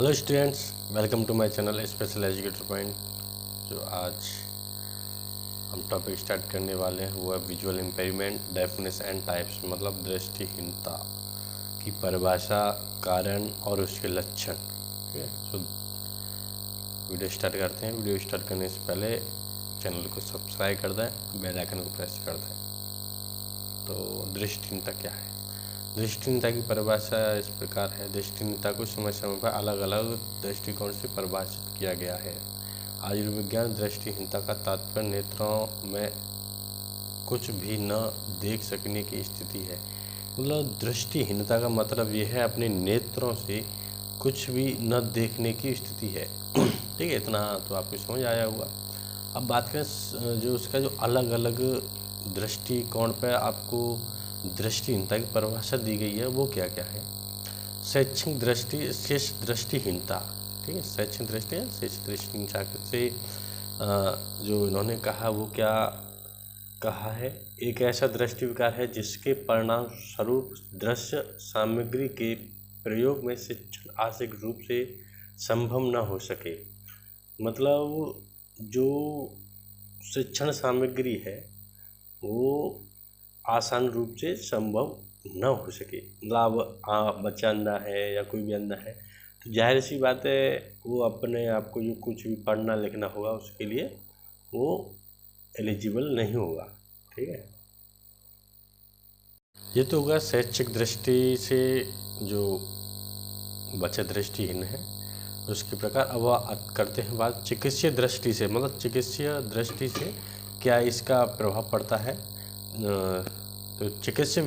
Hello students, welcome to my channel Special Educator Point. जो आज हम टॉपिक स्टार्ट करने वाले हैं वो है visual impairment, definition and types, मतलब दृष्टिहीनता की परिभाषा, कारण और उसके लक्षण। ठीक है, तो वीडियो स्टार्ट करते हैं। वीडियो स्टार्ट करने से पहले चैनल को सब्सक्राइब कर दें, बेल आइकन को प्रेस कर दें। तो दृष्टिहीनता क्या है? दृष्टिहीनता की परिभाषा इस प्रकार है। दृष्टिहीनता को समय समय पर अलग अलग दृष्टिकोण से परिभाषित किया गया है। आयुर्विज्ञान दृष्टिहीनता का तात्पर्य नेत्रों में कुछ भी न देख सकने की स्थिति है। मतलब दृष्टिहीनता का मतलब यह है अपने नेत्रों से कुछ भी न देखने की स्थिति है। ठीक है, इतना तो आपको समझ आया होगा। अब बात करें जो उसका जो अलग अलग दृष्टिकोण पर आपको दृष्टिहीनता की परिभाषा दी गई है वो क्या क्या है। शैक्षणिक दृष्टि, शेष दृष्टिहीनता। ठीक है, शैक्षणिक दृष्टि है शेष दृष्टिहीनता से जो इन्होंने कहा वो क्या कहा है, एक ऐसा दृष्टि विकार है जिसके परिणाम स्वरूप दृश्य सामग्री के प्रयोग में शिक्षण आंशिक रूप से संभव न हो सके। मतलब जो शिक्षण सामग्री है वो आसान रूप से संभव न हो सके। मतलब बच्चा अंधा है या कोई भी अंधा है तो जाहिर सी बात है वो अपने आप को जो कुछ भी पढ़ना लिखना होगा उसके लिए वो एलिजिबल नहीं होगा। ठीक है, ये तो होगा शैक्षिक दृष्टि से जो बच्चा दृष्टिहीन है उसके प्रकार। अब करते हैं बात चिकित्सीय दृष्टि से, मतलब चिकित्सीय दृष्टि से क्या इसका प्रभाव पड़ता है। तो चिकित्सीय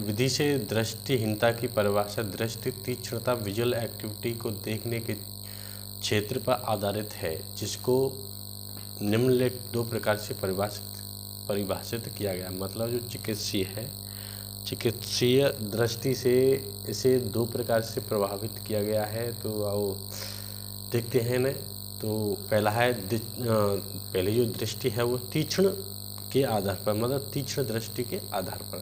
विधि से दृष्टिहीनता की परिभाषा दृष्टि तीक्ष्णता, विजुअल एक्टिविटी को देखने के क्षेत्र पर आधारित है, जिसको निम्नलिखित दो प्रकार से परिभाषित किया गया। मतलब जो चिकित्सीय दृष्टि से इसे दो प्रकार से प्रभावित किया गया है। तो आओ देखते हैं ना। तो पहला है पहली जो दृष्टि है वो तीक्ष्ण के आधार पर, मतलब तीक्ष्ण दृष्टि के आधार पर।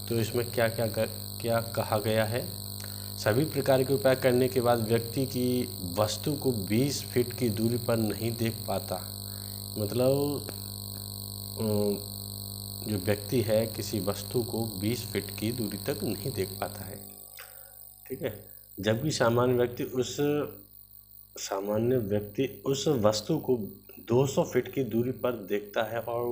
तो इसमें क्या कहा गया है, सभी प्रकार के उपाय करने के बाद व्यक्ति की वस्तु को 20 फीट की दूरी पर नहीं देख पाता। मतलब जो व्यक्ति है किसी वस्तु को 20 फीट की दूरी तक नहीं देख पाता है। ठीक है, जबकि सामान्य व्यक्ति उस वस्तु को 200 फीट की दूरी पर देखता है और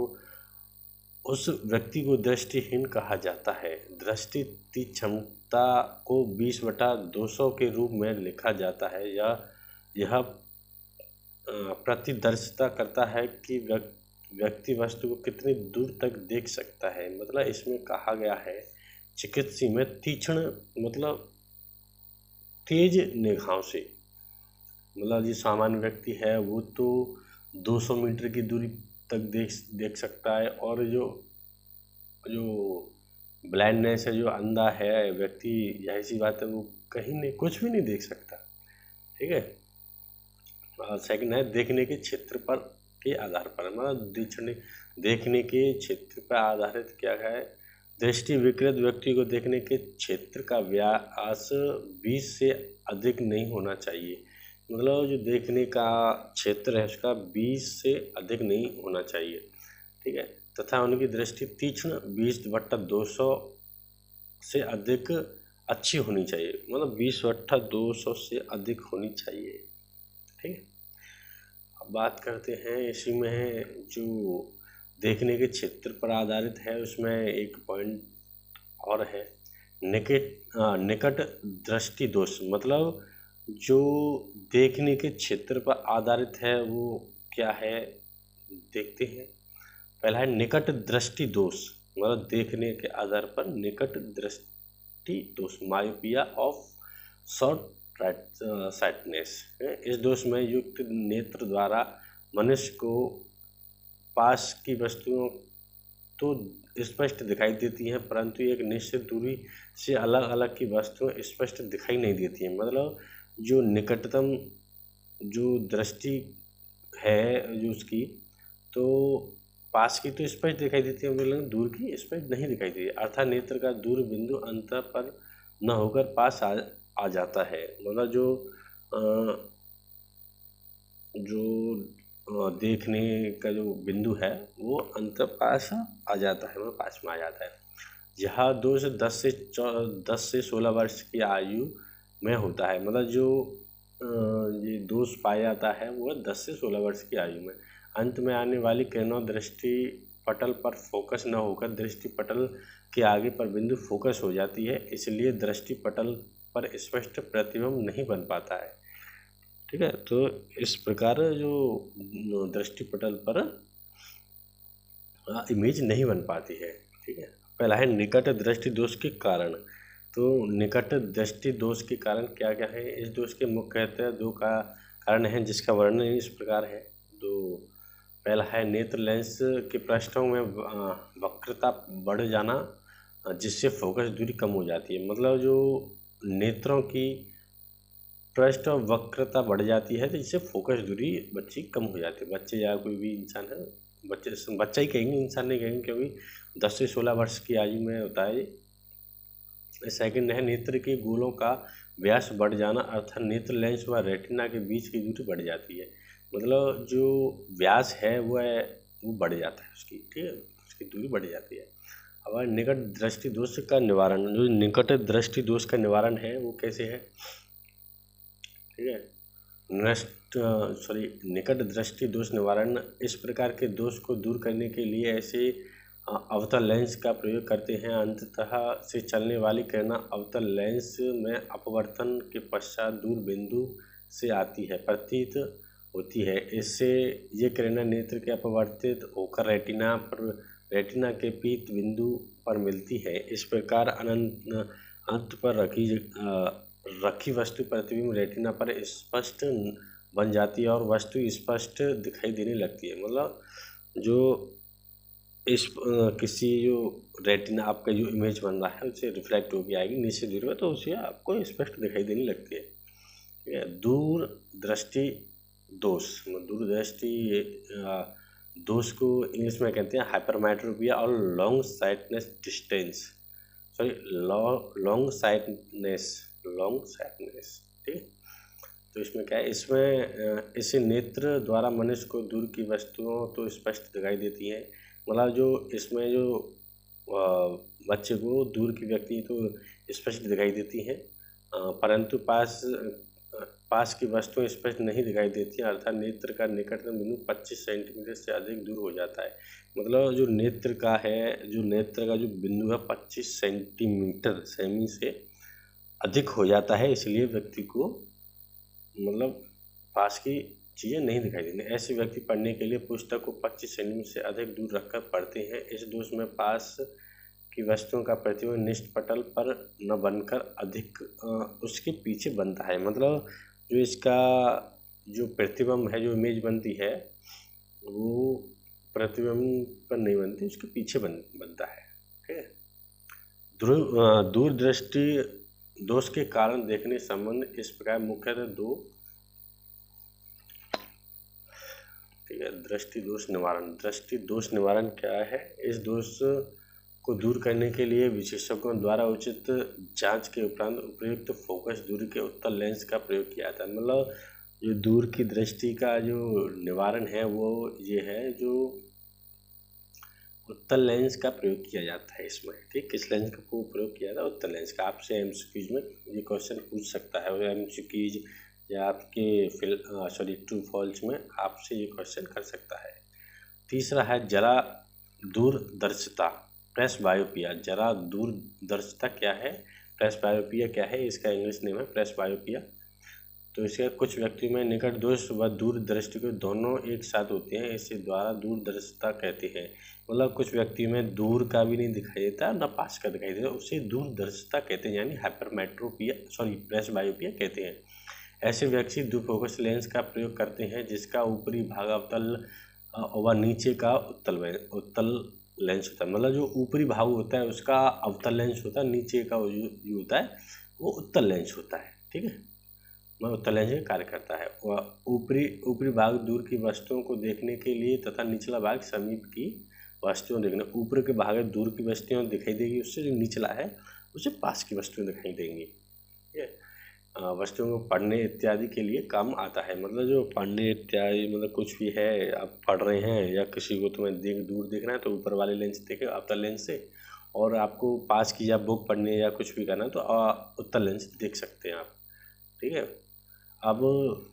उस व्यक्ति को दृष्टिहीन कहा जाता है। दृष्टि तीक्ष्णता को 20/200 के रूप में लिखा जाता है। यह प्रतिदर्शिता करता है कि व्यक्ति वस्तु को कितनी दूर तक देख सकता है। मतलब इसमें कहा गया है चिकित्सीय में तीक्ष्ण मतलब तेज निगाहों से। मतलब जो सामान्य व्यक्ति है वो तो 200 मीटर की दूरी तक देख सकता है, और जो ब्लाइंडनेस है, जो अंधा है व्यक्ति, यही सी बात है वो कहीं नहीं कुछ भी नहीं देख सकता। ठीक है, सेकंड है देखने के क्षेत्र पर के आधार पर, मतलब देखने के क्षेत्र पर आधारित क्या है। दृष्टि विकृत व्यक्ति को देखने के क्षेत्र का व्यास 20 से अधिक नहीं होना चाहिए। मतलब जो देखने का क्षेत्र है उसका 20 से अधिक नहीं होना चाहिए। ठीक है, तथा उनकी दृष्टि तीक्ष्ण 20/200 से अधिक अच्छी होनी चाहिए। मतलब 20/200 से अधिक होनी चाहिए। ठीक है, अब बात करते हैं इसी में जो देखने के क्षेत्र पर आधारित है उसमें एक पॉइंट और है, निकट दृष्टि दोष। मतलब जो देखने के क्षेत्र पर आधारित है वो क्या है देखते हैं। पहला है निकट दृष्टि दोष, मतलब देखने के आधार पर निकट दृष्टि दोष, मायोपिया ऑफ शॉर्ट साइटनेस। इस दोष में युक्त नेत्र द्वारा मनुष्य को पास की वस्तुओं तो स्पष्ट दिखाई देती हैं, परंतु एक निश्चित दूरी से अलग अलग की वस्तुएं स्पष्ट दिखाई नहीं देती हैं। मतलब जो निकटतम जो दृष्टि है जो उसकी, तो पास की तो स्पष्ट दिखाई देती है, लेकिन दूर की स्पष्ट नहीं दिखाई देती, अर्थात नेत्र का दूर बिंदु अंत पर न होकर पास आ जाता है। मतलब जो देखने का जो बिंदु है वो अंत पास आ जाता है, मतलब पास में आ जाता है। यह दोष 10 से 16 वर्ष की आयु में होता है। मतलब जो ये दोष पाया जाता है वो 10 से 16 वर्ष की आयु में। अंत में आने वाली किरणों दृष्टि पटल पर फोकस न होकर दृष्टि पटल के आगे पर बिंदु फोकस हो जाती है, इसलिए दृष्टि पटल पर स्पष्ट प्रतिबिंब नहीं बन पाता है। ठीक है, तो इस प्रकार जो दृष्टि पटल पर इमेज नहीं बन पाती है। ठीक है, पहला है निकट दृष्टि दोष के कारण। तो निकट दृष्टि दोष के कारण क्या क्या है? इस दोष के मुख्यतः दो का कारण है जिसका वर्णन इस प्रकार है। तो पहला है नेत्र लेंस के पृष्ठों में वक्रता बढ़ जाना, जिससे फोकस दूरी कम हो जाती है। मतलब जो नेत्रों की पृष्ठ वक्रता बढ़ जाती है तो इससे फोकस दूरी बच्ची कम हो जाती है। बच्चे या कोई भी इंसान है, बच्चा ही कहेंगे, इंसान नहीं कहेंगे, क्योंकि 10 से 16 वर्ष की आयु में होता है। सेकंड है नेत्र के गोलों का व्यास बढ़ जाना, अर्थात नेत्र लेंस व रेटिना के बीच की दूरी बढ़ जाती है। मतलब जो व्यास है वो बढ़ जाता है उसकी। ठीक है, उसकी दूरी बढ़ जाती है। अब निकट दृष्टि दोष का निवारण। जो निकट दृष्टि दोष का निवारण है वो कैसे है? ठीक है, निकट दृष्टि दोष निवारण इस प्रकार के दोष को दूर करने के लिए ऐसे अवतल लेंस का प्रयोग करते हैं। अंततः से चलने वाली किरण अवतल लेंस में अपवर्तन के पश्चात दूर बिंदु से आती है, प्रतीत होती है। इससे ये किरण नेत्र के अपवर्तित होकर रेटिना के पीत बिंदु पर मिलती है। इस प्रकार अंत पर रखी वस्तु प्रतिबिंब रेटिना पर स्पष्ट बन जाती है और वस्तु स्पष्ट दिखाई देने लगती है। मतलब जो इस किसी जो रेटिना आपका जो इमेज बन रहा है उससे रिफ्लेक्ट होकर आएगी नीचे दूर में, तो उसे आपको स्पष्ट दिखाई देने लगती है। ठीक है, दूर दृष्टि दोष। दूर दृष्टि दोष को इंग्लिश में कहते हैं हाइपरमेट्रोपिया और long sightedness distance, long sightedness. ठीक है, तो इसमें क्या है? इसमें इसे नेत्र द्वारा मनुष्य को दूर की वस्तुओं तो स्पष्ट दिखाई देती हैं। मतलब जो इसमें जो बच्चे को दूर की व्यक्ति तो स्पष्ट दिखाई देती हैं, परंतु पास की वस्तुएं स्पष्ट नहीं दिखाई देती हैं, अर्थात नेत्र का निकटतम बिंदु 25 सेंटीमीटर से अधिक दूर हो जाता है। मतलब जो नेत्र का जो बिंदु है 25 सेंटीमीटर सेमी से अधिक हो जाता है, इसलिए व्यक्ति को मतलब पास की चीज़ें नहीं दिखाई देती। ऐसे व्यक्ति पढ़ने के लिए पुस्तक को 25 सेंटीमीटर से अधिक दूर रखकर पढ़ते हैं। इस दोष में पास की वस्तुओं का प्रतिबिंब निष्ठ पटल पर न बनकर अधिक उसके पीछे बनता है। मतलब जो इसका जो प्रतिबिंब है, जो इमेज बनती है, वो प्रतिबिंब पर नहीं बनती, उसके पीछे बनता है। ठीक है, दूरदृष्टि दोष के कारण देखने संबंध इस प्रकार मुख्यतः दो। ठीक है, दृष्टि दोष निवारण। दृष्टि दोष निवारण क्या है? इस दोष को दूर करने के लिए विशेषज्ञों द्वारा उचित जांच के उपरांत उपयुक्त फोकस दूरी के उत्तल लेंस का प्रयोग किया जाता है। मतलब जो दूर की दृष्टि का जो निवारण है वो ये है, जो उत्तल लेंस का प्रयोग किया जाता है इसमें। ठीक, किस लेंस का प्रयोग किया जाता है? उत्तल लेंस का। आपसे एमसीक्यूज में ये क्वेश्चन पूछ सकता है, और एमसीक्यूज या आपके ट्रू फॉल्स में आपसे ये क्वेश्चन कर सकता है। तीसरा है जरा दूरदर्शिता, प्रेस बायोपिया। जरा दूरदर्शिता क्या है? प्रेस बायोपिया क्या है? इसका इंग्लिश नेम है प्रेस बायोपिया। तो इसके कुछ व्यक्तियों में निकट दोष व दूरदृष्टि को दोनों एक साथ होते हैं, इसे द्वारा दूरदर्शिता कहते हैं। मतलब कुछ व्यक्तियों में दूर का भी नहीं दिखाई देता न पास का दिखाई देता, उसे दूरदर्शिता कहते हैं, यानी प्रेस बायोपिया कहते हैं। ऐसे व्यक्ति दुफोकस लेंस का प्रयोग करते हैं जिसका ऊपरी भाग अवतल व नीचे का उत्तल लेंस होता है। मतलब जो ऊपरी भाग होता है उसका अवतल लेंस होता है, नीचे का जो होता है वो उत्तल लेंस होता है। ठीक है, उत्तल लेंस का कार्य करता है। वह ऊपरी भाग दूर की वस्तुओं को देखने के लिए तथा निचला भाग समीप की वस्तुएं देखना, ऊपर के भाग में दूर की वस्तुएं दिखाई देगी, उससे जो निचला है उसे पास की वस्तुएं दिखाई देंगी। ठीक है, वस्तुओं को पढ़ने इत्यादि के लिए काम आता है। मतलब जो पढ़ने इत्यादि मतलब कुछ भी है, आप पढ़ रहे हैं या किसी को तुम्हें दूर देखना है तो ऊपर वाले लेंस से देखे, अवतल लेंस से, और आपको पास की या बुक पढ़नी है या कुछ भी करना है तो उत्तल लेंस से देख सकते हैं आप। ठीक है, अब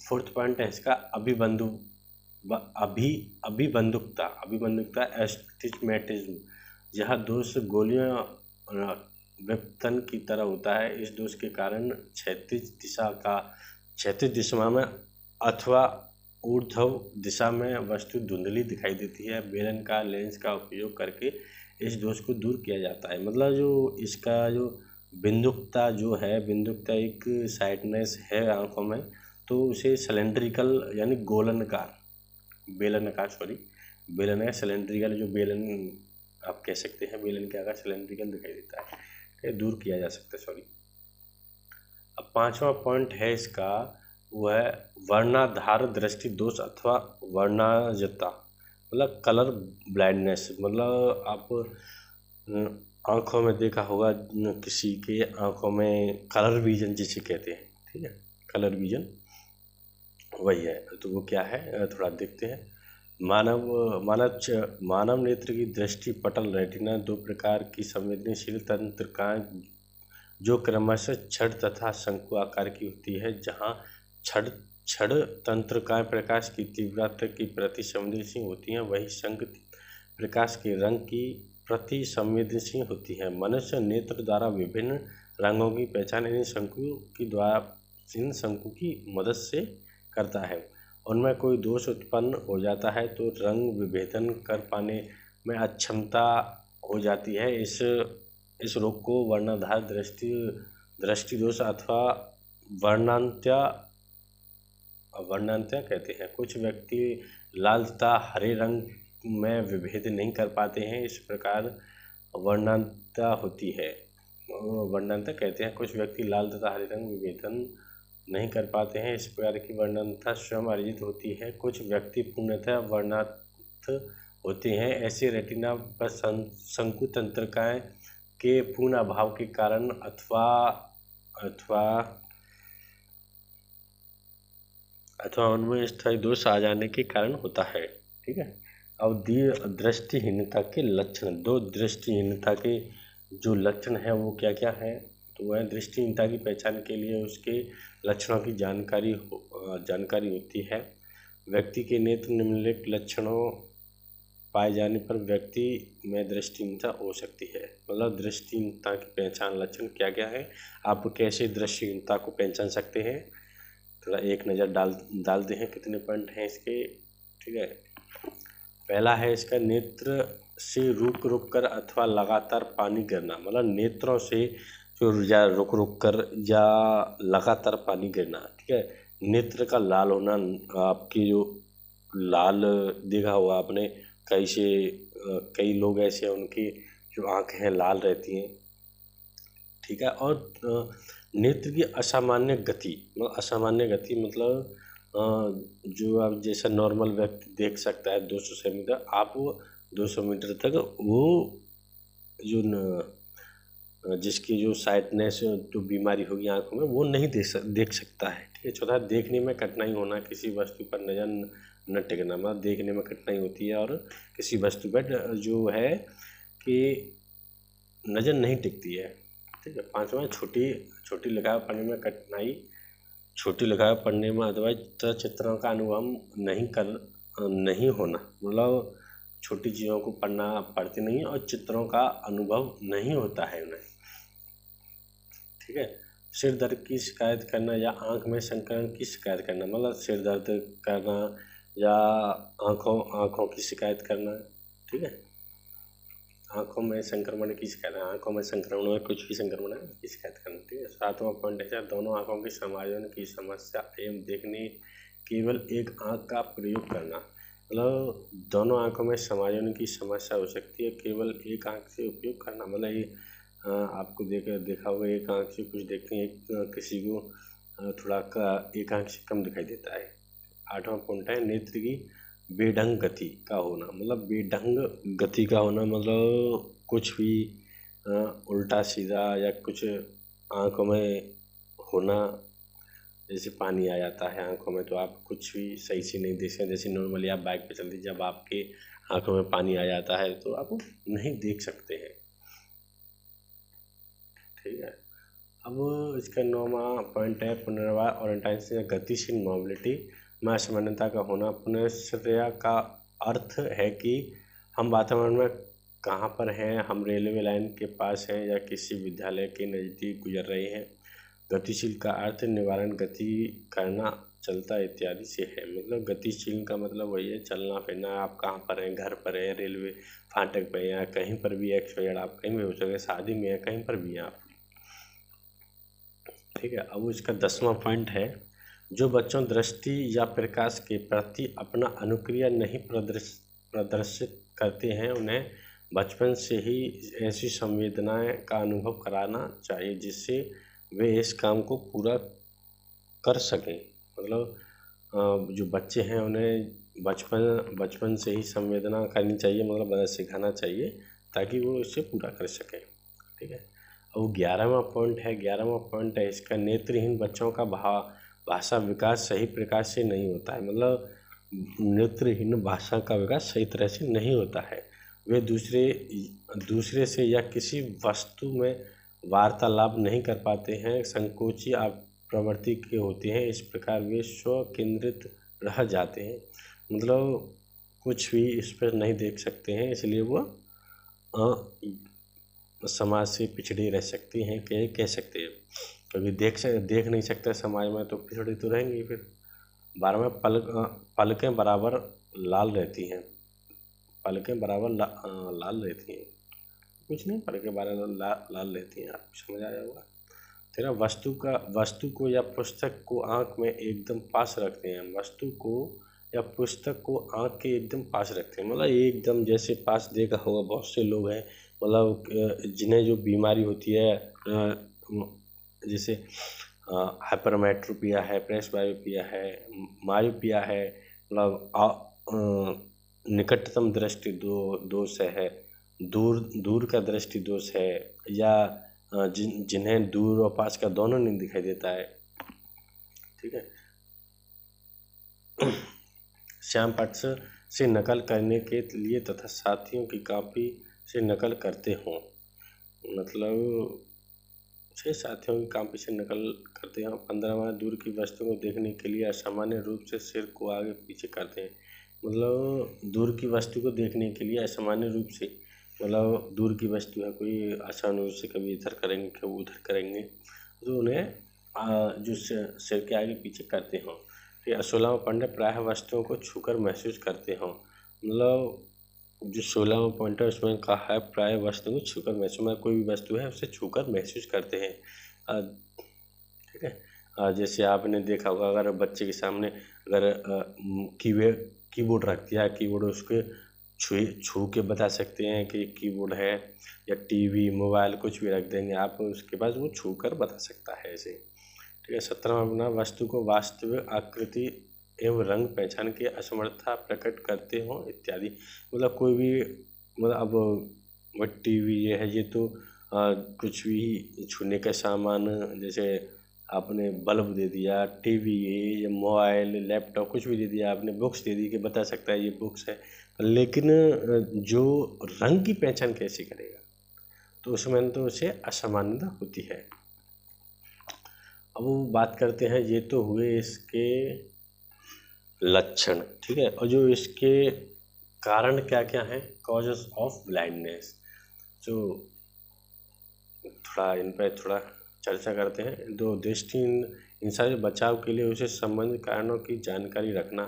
फोर्थ पॉइंट है इसका अभिबंधुकता एस्टिग्मेटिज्म। यह दोष गोलियां विपतन की तरह होता है। इस दोष के कारण क्षैतिज दिशा में अथवा ऊर्ध्व दिशा में वस्तु धुंधली दिखाई देती है। बेलन का लेंस का उपयोग करके इस दोष को दूर किया जाता है। मतलब जो इसका जो बिंदुकता जो है, बिंदुकता एक साइडनेस है आंखों में, तो उसे सिलेंड्रिकल यानी बेलनाकार सिलेंड्रिकल, जो बेलन आप कह सकते हैं, बेलन के आकार सिलेंड्रिकल दिखाई देता है, दूर किया जा सकता है। सॉरी। अब पांचवा पॉइंट है इसका, वो है वर्णाधार दृष्टि दोष अथवा वर्णाजता, मतलब कलर ब्लाइंडनेस। मतलब आप आँखों में देखा होगा किसी के आँखों में कलर विजन जिसे कहते हैं। ठीक है, कलर विजन वही है। तो वो क्या है, थोड़ा देखते हैं। मानव नेत्र की दृष्टि पटल रेटिना दो प्रकार की संवेदनशील तंत्रिकाएं जो क्रमशः छड़ तथा शंकु आकार की होती है। जहाँ छड़ तंत्रिकाएं प्रकाश की तीव्रता की प्रति संवेदनशील होती हैं, वही शंकु प्रकाश के रंग की प्रति संवेदनशील होती है। मनुष्य नेत्र द्वारा विभिन्न रंगों की पहचान इन शंकु की मदद से करता है। उनमें कोई दोष उत्पन्न हो जाता है तो रंग विभेदन कर पाने में अक्षमता हो जाती है। इस रोग को वर्णाधार दृष्टि दोष अथवा वर्णांत्य कहते हैं। कुछ व्यक्ति लाल तथा हरे रंग में विभेद नहीं कर पाते हैं, इस प्रकार वर्णांत्य होती है। वर्णांत्य कहते हैं, कुछ व्यक्ति लाल तथा हरे रंग विभेदन नहीं कर पाते हैं, इस प्रकार की वर्णांतता स्वयं अर्जित होती है। कुछ व्यक्ति पूर्णतः वर्णांत होते हैं। ऐसे रेटिना पर शंकु तंत्रिकाएं के पूर्ण अभाव के कारण अथवा उनमें स्थायी दोष आ जाने के कारण होता है। ठीक है, अब दृष्टिहीनता के लक्षण। दो दृष्टिहीनता के जो लक्षण है वो क्या क्या है, तो वह दृष्टिहीनता की पहचान के लिए उसके लक्षणों की जानकारी होती है। व्यक्ति के नेत्र निम्नलिखित लक्षणों पाए जाने पर व्यक्ति में दृष्टिहीनता हो सकती है। मतलब दृष्टिहीनता की पहचान लक्षण क्या क्या है, आप कैसे दृष्टिहीनता को पहचान सकते हैं, थोड़ा एक नज़र डालते हैं कितने पॉइंट हैं इसके। ठीक है, पहला है इसका नेत्र से रुक कर अथवा लगातार पानी गिरना। मतलब नेत्रों से जो या रुक कर या लगातार पानी गिरना। ठीक है, नेत्र का लाल होना, आपकी जो लाल देखा होगा आपने, कई लोग ऐसे हैं उनकी जो आँखें हैं लाल रहती हैं। ठीक है, और नेत्र की असामान्य गति मतलब जो आप जैसा नॉर्मल व्यक्ति देख सकता है 200 सेंटीमीटर, आप 200 मीटर तक वो जो जिसकी जो साइटनेस जो बीमारी होगी आँखों में वो नहीं देख सकता है। ठीक है, चौथा देखने में कठिनाई होना, किसी वस्तु पर नज़र न टिकना। मतलब देखने में कठिनाई होती है और किसी वस्तु पर जो है कि नज़र नहीं टिकती है। ठीक है, पांचवा छोटी लिखावट पढ़ने में कठिनाई, छोटी लिखावट पढ़ने में अथवा चित्रों का अनुभव नहीं होना। मतलब छोटी चीज़ों को पढ़ते नहीं और चित्रों का अनुभव नहीं होता है उन्हें। ठीक है, सिर दर्द की शिकायत करना या आँख में संक्रमण की शिकायत करना। मतलब सिर दर्द करना या आँखों की शिकायत करना। ठीक है, आँखों में संक्रमण की शिकायत, आँखों में संक्रमण और कुछ भी संक्रमण है की शिकायत करना। ठीक है, सातवां पॉइंट है दोनों आँखों के समायोजन की समस्या एवं देखने केवल एक आँख का प्रयोग करना। मतलब दोनों आँखों में समायोजन की समस्या हो सकती है, केवल एक आँख से उपयोग करना। मतलब ये आपको देखा होगा एक आँख से कुछ देखते हैं, किसी को थोड़ा एक आँख से कम दिखाई देता है। आठवां पॉइंट है नेत्र की बेढंग गति का होना, मतलब बेढंग गति का होना मतलब कुछ भी उल्टा सीधा या कुछ आँखों में होना, जैसे पानी आ जाता है आँखों में तो आप कुछ भी सही से नहीं देख सकते। जैसे नॉर्मली आप बाइक पे चलते जब आपके आँखों में पानी आ जाता है तो आप नहीं देख सकते हैं, ठीक है। अब इसका 9वां पॉइंट है पुनर्वास और इंटेंसिटी, गतिशील मोबिलिटी में असामान्यता का होना। पुनश्रया का अर्थ है कि हम वातावरण में कहाँ पर हैं, हम रेलवे लाइन के पास हैं या किसी विद्यालय के नज़दीक गुजर रहे हैं। गतिशील का अर्थ निवारण, गति करना, चलता इत्यादि से है। मतलब गतिशील का मतलब वही है चलना फिरना, आप कहाँ पर हैं, घर पर हैं, रेलवे फाटक पर या कहीं पर भी एक्सपायर, आप कहीं भी हो सकते, शादी में है, कहीं पर भी हैं आप, ठीक है। अब इसका 10वां पॉइंट है, जो बच्चों दृष्टि या प्रकाश के प्रति अपना अनुक्रिया नहीं प्रदर्शित करते हैं उन्हें बचपन से ही ऐसी संवेदनाएं का अनुभव कराना चाहिए जिससे वे इस काम को पूरा कर सकें। मतलब जो बच्चे हैं उन्हें बचपन से ही संवेदना करनी चाहिए, मतलब सिखाना चाहिए ताकि वो इसे पूरा कर सकें, ठीक है। और 11वां पॉइंट है, 11वां पॉइंट है इसका, नेत्रहीन बच्चों का भाषा विकास सही प्रकार से नहीं होता है। मतलब नेत्रहीन भाषा का विकास सही तरह से नहीं होता है। वे दूसरे से या किसी वस्तु में वार्तालाप नहीं कर पाते हैं, संकोची प्रवृत्ति के होते हैं, इस प्रकार वे स्व केंद्रित रह जाते हैं। मतलब कुछ भी इस पर नहीं देख सकते हैं, इसलिए वो समाज से पिछड़े रह सकती हैं, कह सकते हैं, क्योंकि देख नहीं सकते समाज में तो पिछड़े तो रहेंगे। फिर 12वें पलकें बराबर लाल रहती हैं, पलकें बराबर लाल रहती हैं, कुछ नहीं, पलकें बराबर लाल रहती हैं, आप समझ आया होगा। तेरा वस्तु को या पुस्तक को आँख में एकदम पास रखते हैं, वस्तु को या पुस्तक को आँख के एकदम पास रखते हैं, मतलब एकदम जैसे पास देखा होगा बहुत से लोग हैं, मतलब जिन्हें जो बीमारी होती है जैसे हाइपरमेट्रोपिया है, प्रेसबायोपिया है, मायोपिया है, मतलब निकटतम दृष्टि दोष है, दूर का दृष्टि दोष है, या जिन्हें दूर और पास का दोनों नहीं दिखाई देता है, ठीक है। श्याम पाठ से नकल करने के लिए तथा साथियों की कॉपी से नकल करते हों, मतलब 6 साथियों की कॉपी से नकल करते हैं। 15वां, दूर की वस्तु को देखने के लिए असामान्य रूप से सिर को आगे पीछे करते हैं, मतलब दूर की वस्तु को देखने के लिए असामान्य रूप से, मतलब दूर की वस्तु है कोई, आसान रूप से कभी इधर करेंगे कभी उधर करेंगे, तो उन्हें जो सिर के आगे पीछे करते हों। फिर 16वां पॉइंट है, प्रायः वस्तुओं को छूकर महसूस करते हों, मतलब जो 16वां पॉइंट है उसमें कहा है प्राय वस्तु को छूकर महसूस, में कोई भी वस्तु है उसे छूकर महसूस करते हैं, ठीक है। जैसे आपने देखा होगा अगर बच्चे के सामने अगर कीबोर्ड रख दिया, कीबोर्ड उसके छू के बता सकते हैं कि कीबोर्ड है, या टीवी मोबाइल कुछ भी रख देंगे आप, उसके बाद वो छू कर बता सकता है ऐसे, ठीक है। 17वां अपना, वस्तु को वास्तविक आकृति एवं रंग पहचान की असमर्थता प्रकट करते हों इत्यादि, मतलब कोई भी, मतलब अब वो टीवी ये है, ये तो कुछ भी छूने का सामान, जैसे आपने बल्ब दे दिया, टीवी या मोबाइल लैपटॉप कुछ भी दे दिया आपने, बुक्स दे दी कि बता सकता है ये बुक्स है, लेकिन जो रंग की पहचान कैसे करेगा, तो उसमें तो उसे असामान्यता होती है। अब वो बात करते हैं, ये तो हुए इसके लक्षण, ठीक है, और जो इसके कारण क्या क्या हैं, कॉजेस ऑफ ब्लाइंडनेस, जो थोड़ा इन पर थोड़ा चर्चा करते हैं। दो, दृष्टिहीन से बचाव के लिए उसे संबंधित कारणों की जानकारी रखना,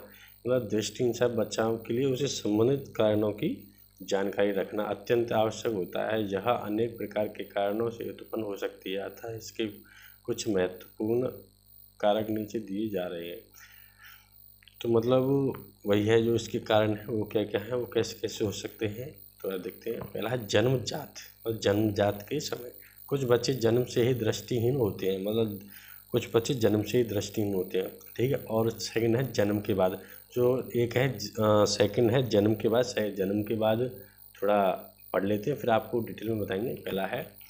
मतलब दृष्टिहीन से बचाव के लिए उसे संबंधित कारणों की जानकारी रखना अत्यंत आवश्यक होता है। यह अनेक प्रकार के कारणों से उत्पन्न हो सकती है, अतः इसके कुछ महत्वपूर्ण कारक नीचे दिए जा रहे हैं। तो मतलब वही है, जो इसके कारण है वो क्या क्या है, वो कैसे कैसे हो सकते हैं, तो देखते हैं। पहला है जन्मजात, और जन्मजात के समय कुछ बच्चे जन्म से ही दृष्टिहीन होते हैं, मतलब कुछ बच्चे जन्म से ही दृष्टिहीन होते हैं, ठीक है। और सेकंड है जन्म के बाद, जो एक है सेकंड है जन्म के बाद। जन्म के बाद थोड़ा पढ़ लेते हैं, फिर आपको डिटेल में बताएंगे। पहला है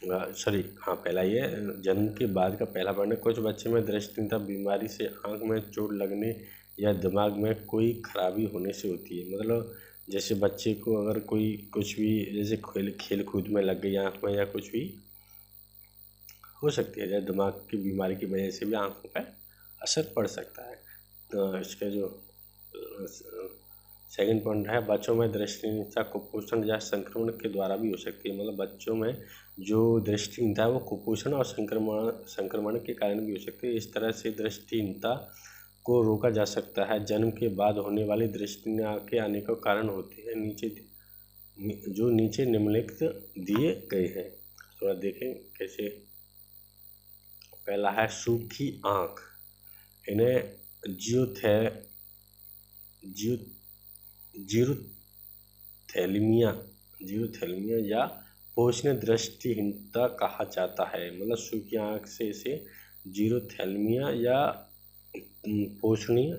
पहला ये जन्म के बाद का पहला पॉइंट है, कुछ बच्चे में दृष्टिहीनता बीमारी से आंख में चोट लगने या दिमाग में कोई खराबी होने से होती है। मतलब जैसे बच्चे को अगर कोई कुछ भी जैसे खेल कूद में लग गई आंख में या कुछ भी हो सकती है, या दिमाग की बीमारी की वजह से भी आंखों पर असर पड़ सकता है। तो इसका जो सेकंड पॉइंट है, बच्चों में दृष्टिहीनता कुपोषण या संक्रमण के द्वारा भी हो सकती है। मतलब बच्चों में जो दृष्टिहीनता है वो कुपोषण और संक्रमण के कारण भी हो सकती है। इस तरह से दृष्टिहीनता को रोका जा सकता है। जन्म के बाद होने वाली दृष्टिहीनता के अनेकों कारण होते हैं, नीचे निम्नलिखित दिए गए हैं। थोड़ा देखें कैसे। पहला है सूखी आँख, इन्हें जीरोथैलेमिया या पोषणीय दृष्टिहीनता कहा जाता है। मतलब सूखी आँख से इसे जीरोथैलेमिया या पोषणीय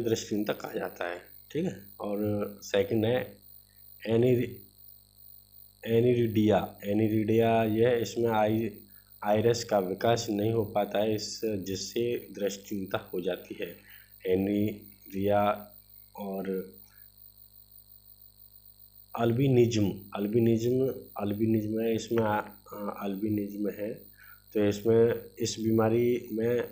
दृष्टिहीनता कहा जाता है। ठीक है। और सेकंड है एनिरिडिया। यह इसमें आइरिस का विकास नहीं हो पाता है, जिससे दृष्टिहीनता हो जाती है। एनिरिया और अल्बिनिज्म है, इसमें अल्बिनिज्म है। तो इसमें इस बीमारी में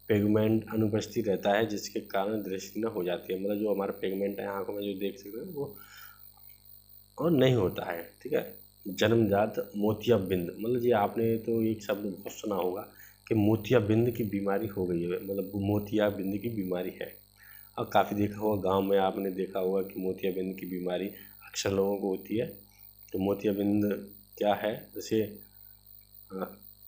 पिगमेंट अनुपस्थित रहता है, जिसके कारण दृष्टि हो जाती है। मतलब जो हमारा पिगमेंट है आँखों में जो देख सकते हैं वो और नहीं होता है। ठीक है। जन्मजात मोतियाबिंद, मतलब ये आपने तो एक शब्द बहुत सुना होगा कि मोतियाबिंद की बीमारी हो गई है। मतलब मोतियाबिंद की बीमारी है। और काफ़ी देखा होगा गांव में, आपने देखा होगा कि मोतियाबिंद की बीमारी अक्सर लोगों को होती है। तो मोतियाबिंद क्या है, जैसे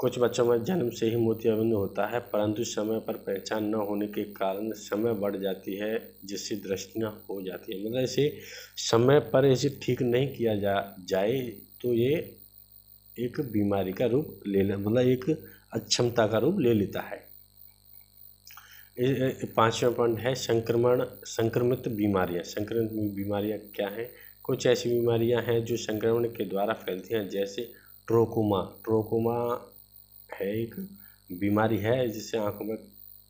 कुछ बच्चों में जन्म से ही मोतियाबिंद होता है, परंतु समय पर पहचान न होने के कारण समय बढ़ जाती है, जिससे दृष्टि न हो जाती है। मतलब इसे समय पर इसे ठीक नहीं किया जाए तो ये एक बीमारी का रूप मतलब एक अक्षमता का रूप ले लेता है। पांचवा पॉइंट है संक्रमित बीमारियां क्या हैं। कुछ ऐसी बीमारियां हैं जो संक्रमण के द्वारा फैलती हैं, जैसे ट्रोकोमा है एक बीमारी है जिससे आंखों में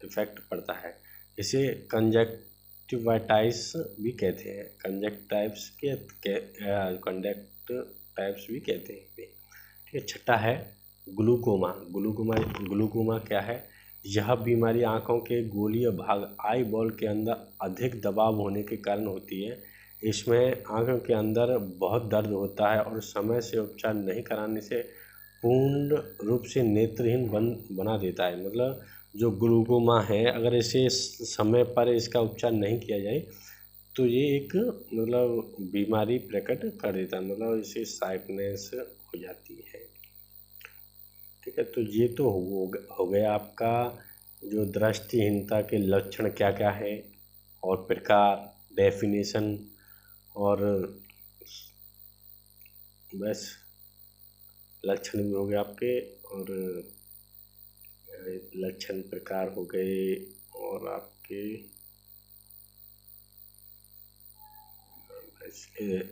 इफेक्ट पड़ता है। इसे कंजक्टिवाइटिस भी कहते हैं, कंजक्टिवाइटिस भी कहते हैं। ठीक है। छठा है ग्लूकोमा क्या है। यह बीमारी आंखों के गोलीय भाग आई बॉल के अंदर अधिक दबाव होने के कारण होती है। इसमें आंखों के अंदर बहुत दर्द होता है और समय से उपचार नहीं कराने से पूर्ण रूप से नेत्रहीन बना देता है। मतलब जो ग्लूकोमा है, अगर इसे समय पर इसका उपचार नहीं किया जाए तो ये एक मतलब बीमारी प्रकट कर देता है, मतलब इसे साइटनेस हो जाती है। ठीक है। तो ये तो हो गया आपका जो दृष्टिहीनता के लक्षण क्या क्या है और प्रकार, डेफिनेशन, और बस लक्षण भी हो गए आपके, और लक्षण प्रकार हो गए, और आपके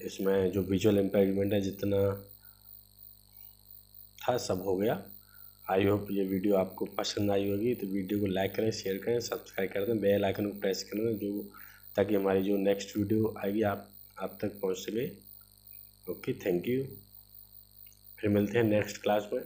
इसमें जो विजुअल इम्पेयरमेंट है जितना था सब हो गया। आई होप ये वीडियो आपको पसंद आई होगी। तो वीडियो को लाइक करें, शेयर करें, सब्सक्राइब कर दें, बेल आइकन को प्रेस करें ताकि हमारी जो नेक्स्ट वीडियो आएगी आप तक पहुंच सके। Okay, thank you. फिर मिलते हैं नेक्स्ट क्लास में।